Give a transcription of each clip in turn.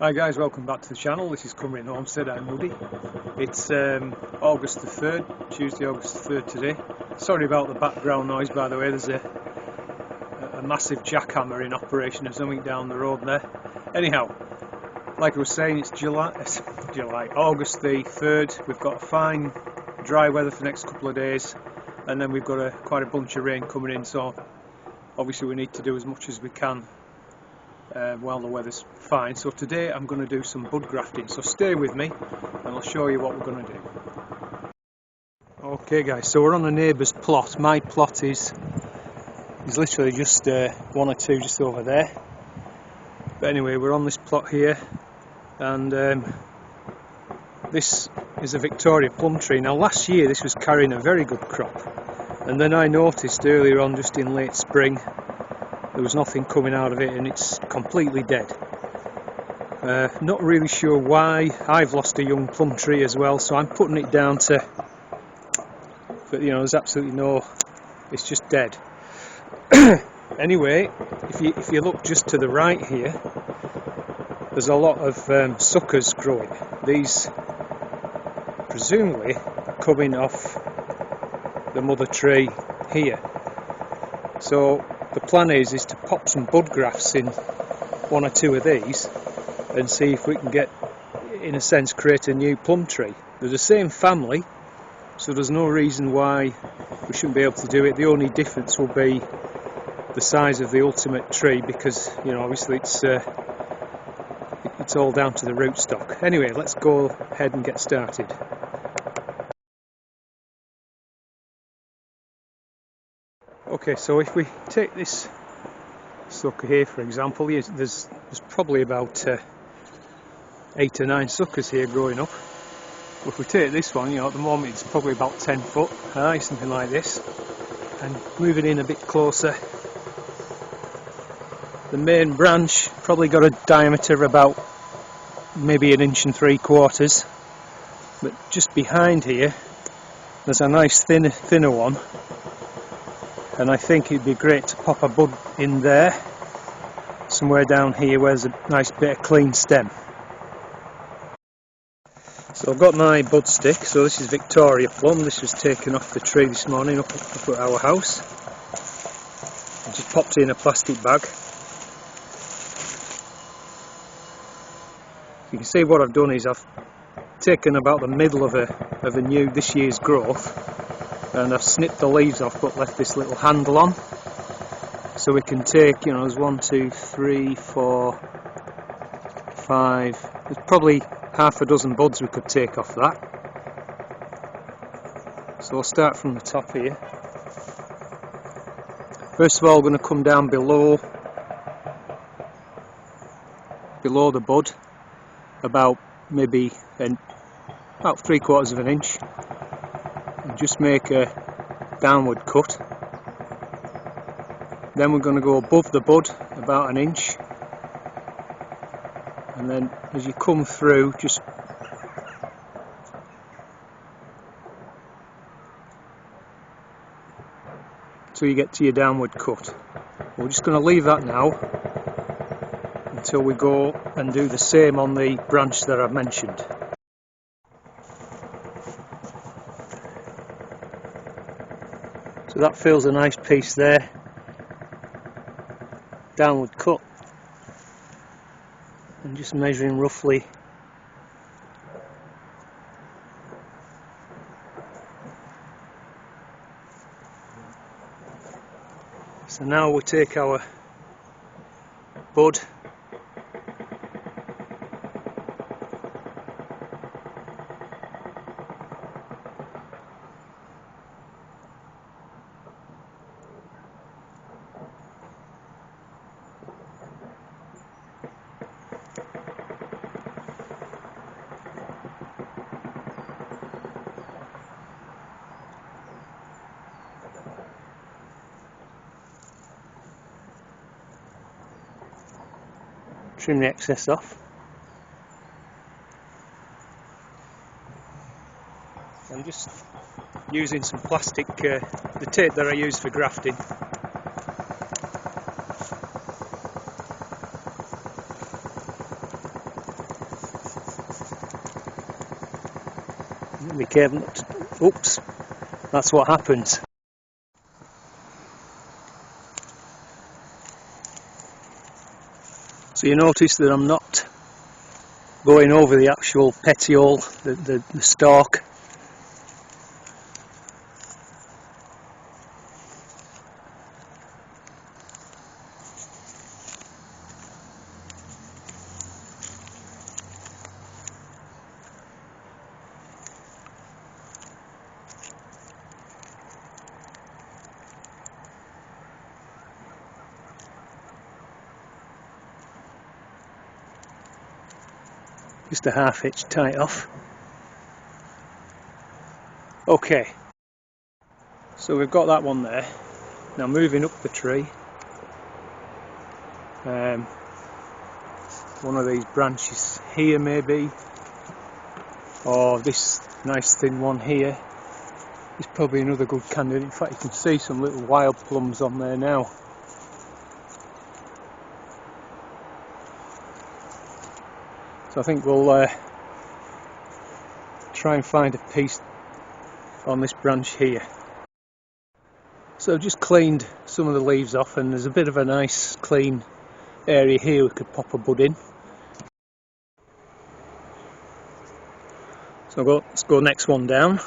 Hi guys, welcome back to the channel. This is Cumbrian Homestead. I'm Woody. It's August the 3rd, Tuesday August the 3rd today. Sorry about the background noise, by the way. There's a massive jackhammer in operation or something down the road there. Anyhow, like I was saying, it's August the 3rd. We've got fine dry weather for the next couple of days, and then we've got quite a bunch of rain coming in, so obviously we need to do as much as we can while the weather's fine. So today I'm going to do some bud grafting, so stay with me and I'll show you what we're going to do. Okay guys, so we're on a neighbour's plot. My plot is literally just one or two just over there, but anyway, we're on this plot here, and this is a Victoria Plum Tree. Now last year this was carrying a very good crop, and then I noticed earlier on, just in late spring, there was nothing coming out of it and it's completely dead. Not really sure why. I've lost a young plum tree as well, so I'm putting it down to, but you know, there's absolutely no, it's just dead. Anyway, if you look just to the right here, there's a lot of suckers growing. These presumably are coming off the mother tree here. So the plan is to pop some bud grafts in one or two of these and see if we can get, in a sense, create a new plum tree. They're the same family, so there's no reason why we shouldn't be able to do it. The only difference will be the size of the ultimate tree, because you know, obviously it's all down to the rootstock. Anyway, let's go ahead and get started. Okay, so if we take this sucker here, for example, there's probably about 8 or 9 suckers here growing up. But if we take this one, you know, at the moment it's probably about 10 foot high, something like this, and moving in a bit closer, the main branch probably got a diameter of about maybe 1.75 inches, but just behind here there's a nice thinner one, and I think it'd be great to pop a bud in there, somewhere down here where there's a nice bit of clean stem. So I've got my bud stick. So this is Victoria Plum. This was taken off the tree this morning up at our house. I just popped it in a plastic bag. You can see what I've done is I've taken about the middle of this year's growth, and I've snipped the leaves off but left this little handle on, so we can take, you know, there's 1, 2, 3, 4, 5, there's probably half a dozen buds we could take off that. So I'll start from the top here. First of all, I'm going to come down below the bud about maybe about 3/4 of an inch, and just make a downward cut. Then we're going to go above the bud about 1 inch, and then as you come through, just till you get to your downward cut. We're just going to leave that now until we go and do the same on the branch that I've mentioned. So that fills a nice piece there. Downward cut, and just measuring roughly . So now we take our bud trim the excess off. I'm just using some plastic, the tape that I use for grafting. Be careful. Oops, that's what happens. So you notice that I'm not going over the actual petiole, the stalk. Just a half hitch tight off. Okay, so we've got that one there. Now moving up the tree, one of these branches here maybe, or this nice thin one here is probably another good candidate. In fact, you can see some little wild plums on there now. So I think we'll try and find a piece on this branch here. So I've just cleaned some of the leaves off, and there's a bit of a nice clean area here we could pop a bud in. So let's go next one down.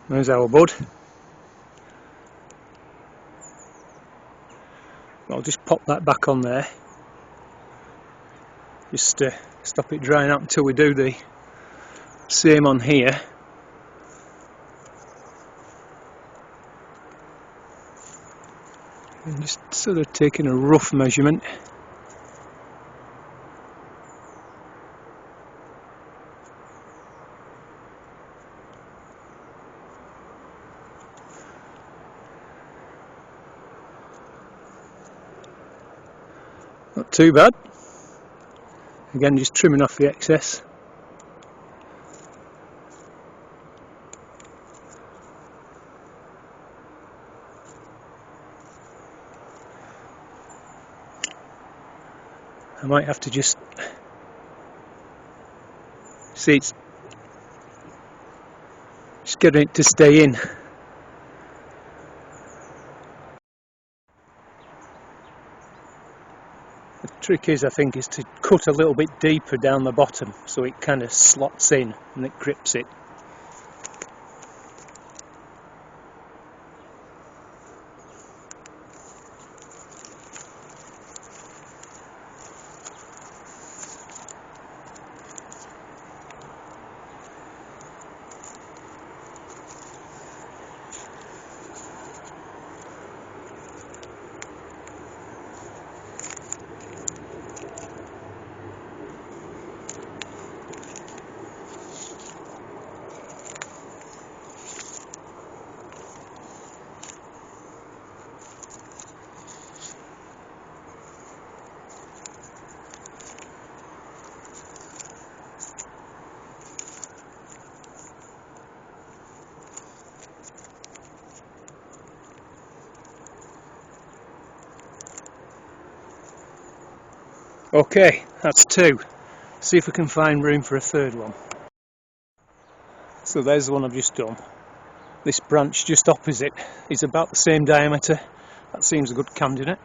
There's our bud. I'll just pop that back on there. Just stop it drying out until we do the same on here. And just sort of taking a rough measurement. Not too bad. Again, just trimming off the excess. I might have to just see it's just getting it to stay in. The trick is, I think, is to cut a little bit deeper down the bottom so it kind of slots in and it grips it. Okay, that's two. See if we can find room for a third one. So there's the one I've just done. This branch just opposite is about the same diameter. That seems a good candidate.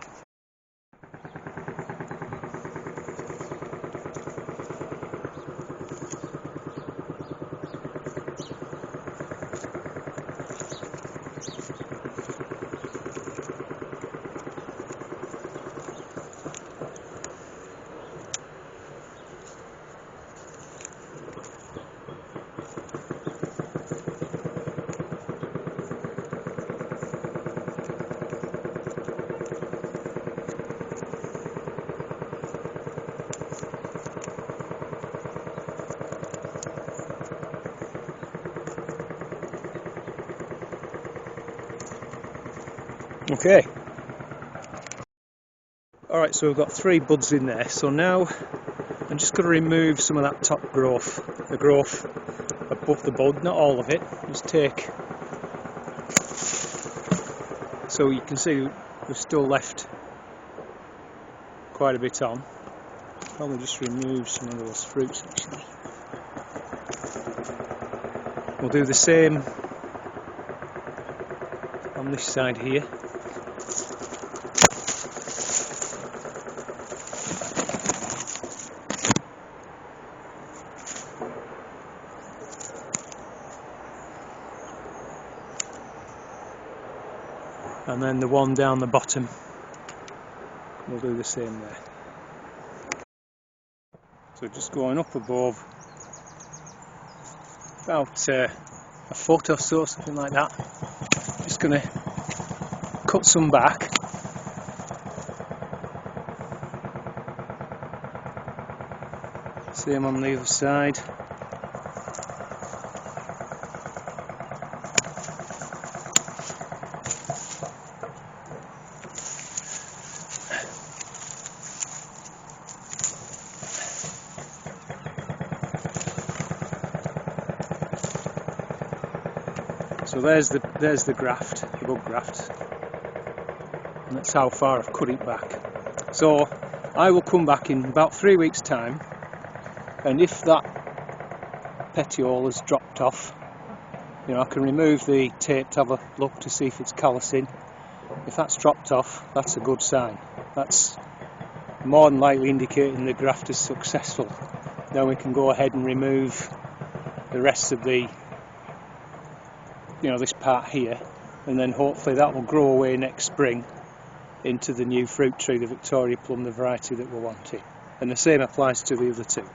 Okay. Alright, so we've got 3 buds in there. So now I'm just going to remove some of that top growth, the growth above the bud, not all of it. Just take, so you can see we've still left quite a bit on. Probably just remove some of those fruits actually. We'll do the same on this side here. And then the one down the bottom, we'll do the same there. So just going up above, about a foot or so, something like that. Just going to cut some back. Same on the other side. So there's the graft, the bud graft, and that's how far I've cut it back. So I will come back in about 3 weeks' time, and if that petiole has dropped off, you know, I can remove the tape to have a look to see if it's callousing. If that's dropped off, that's a good sign. That's more than likely indicating the graft is successful. Then we can go ahead and remove the rest of the, you know, this part here, and then hopefully that will grow away next spring into the new fruit tree, the Victoria Plum, the variety that we're wanting. And the same applies to the other two.